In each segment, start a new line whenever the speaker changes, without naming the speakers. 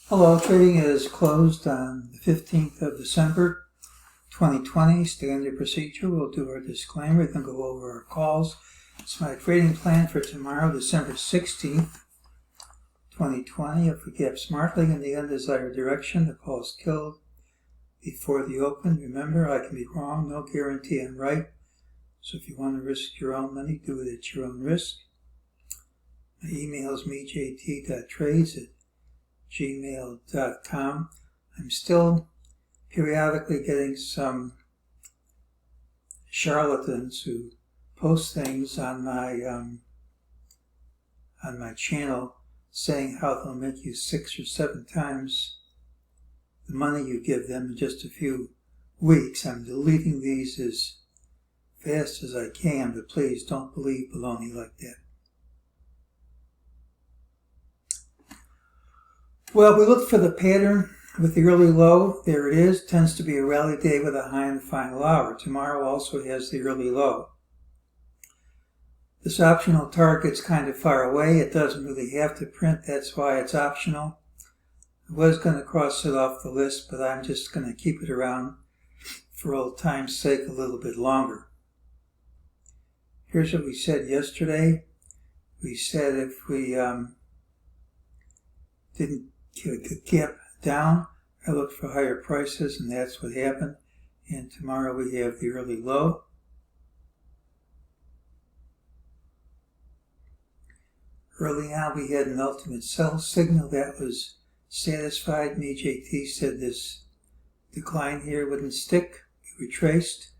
Hello, trading is closed on the 15th of December, 2020. Standard procedure, we'll do our disclaimer, then go over our calls. It's my trading plan for tomorrow, December 16th, 2020. If we gap smartly in the undesired direction, the call is killed before the open. Remember, I can be wrong, no guarantee I'm right. So if you want to risk your own money, do it at your own risk. My email is mejt.trades@gmail.com. I'm still periodically getting some charlatans who post things on my channel saying how they'll make you 6 or 7 times the money you give them in just a few weeks. I'm deleting these as fast as I can, but please don't believe baloney like that. Well, we look for the pattern with the early low. There it is. Tends to be a rally day with a high in the final hour. Tomorrow also has the early low. This optional target's kind of far away. It doesn't really have to print. That's why it's optional. I was going to cross it off the list, but I'm just going to keep it around for old time's sake a little bit longer. Here's what we said yesterday. We said if we didn't gap down, I looked for higher prices, and that's what happened. And tomorrow we have the early low. Early on we had an ultimate sell signal that was satisfied. MEJT said this decline here wouldn't stick. We retraced.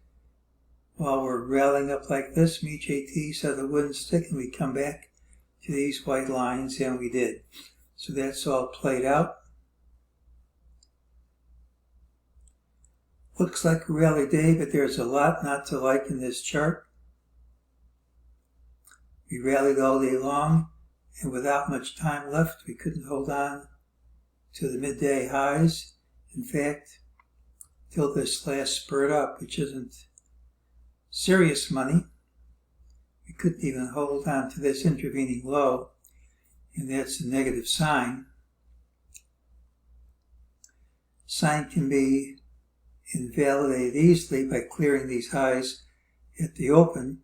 While we're rallying up like this, MEJT said it wouldn't stick, and we'd come back to these white lines, and we did. So that's all played out. Looks like a rally day, but there's a lot not to like in this chart. We rallied all day long, and without much time left, we couldn't hold on to the midday highs. In fact, till this last spurt up, which isn't serious money, we couldn't even hold on to this intervening low. And that's a negative sign. Sign can be invalidated easily by clearing these highs at the open,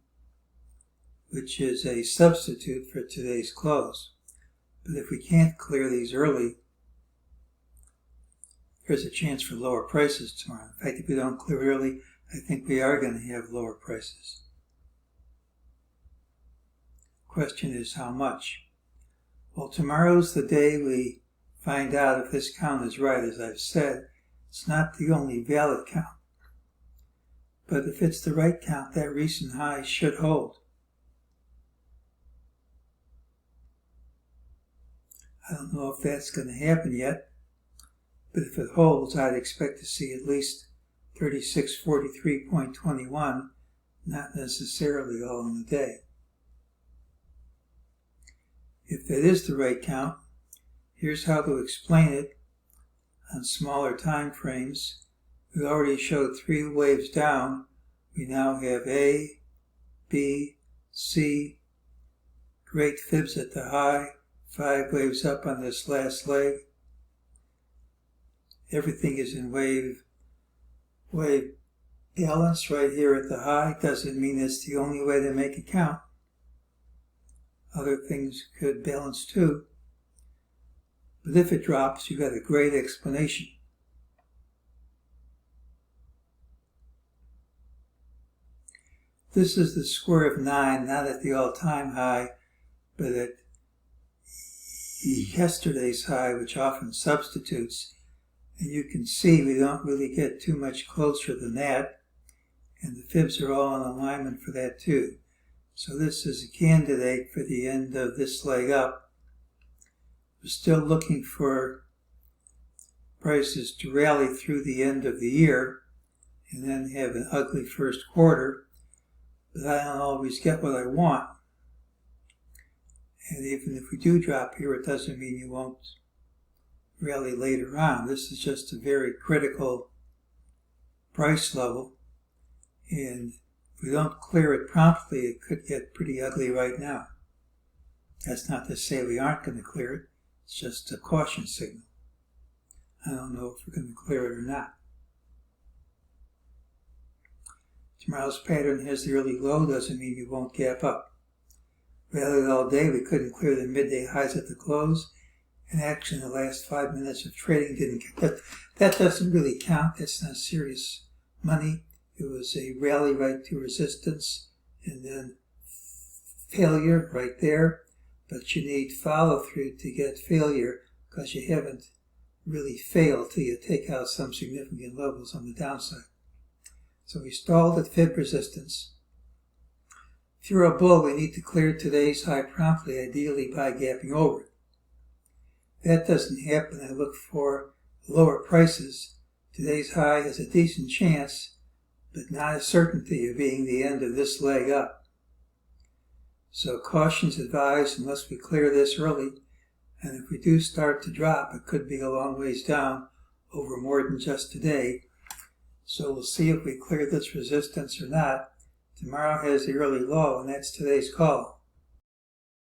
which is a substitute for today's close. But if we can't clear these early, there's a chance for lower prices tomorrow. In fact, if we don't clear early, I think we are going to have lower prices. Question is how much? Well, tomorrow's the day we find out if this count is right. As I've said, it's not the only valid count. But if it's the right count, that recent high should hold. I don't know if that's going to happen yet, but if it holds, I'd expect to see at least 3643.21, not necessarily all in a day. If that is the right count, here's how to explain it on smaller time frames. We already showed 3 waves down. We now have A, B, C, great fibs at the high, 5 waves up on this last leg. Everything is in wave balance right here at the high. Doesn't mean it's the only way to make it count. Other things could balance too. But if it drops, you got a great explanation. This is the square of 9, not at the all-time high, but at yesterday's high, which often substitutes. And you can see we don't really get too much closer than that. And the fibs are all in alignment for that too. So this is a candidate for the end of this leg up. We're still looking for prices to rally through the end of the year and then have an ugly first quarter. But I don't always get what I want. And even if we do drop here, it doesn't mean you won't rally later on. This is just a very critical price level. And if we don't clear it promptly, it could get pretty ugly right now. That's not to say we aren't going to clear it. It's just a caution signal. I don't know if we're going to clear it or not. Tomorrow's pattern has the early low, doesn't mean you won't gap up. Rallied all day, we couldn't clear the midday highs at the close. And actually, in the last 5 minutes of trading didn't count. That doesn't really count. That's not serious money. It was a rally right to resistance and then failure right there. But you need follow through to get failure because you haven't really failed till you take out some significant levels on the downside. So we stalled at fib resistance. If you're a bull, we need to clear today's high promptly, ideally by gapping over it. If that doesn't happen, I look for lower prices. Today's high has a decent chance, but not a certainty of being the end of this leg up. So caution's advised unless we clear this early, and if we do start to drop, it could be a long ways down over more than just today. So we'll see if we clear this resistance or not. Tomorrow has the early low, and that's today's call.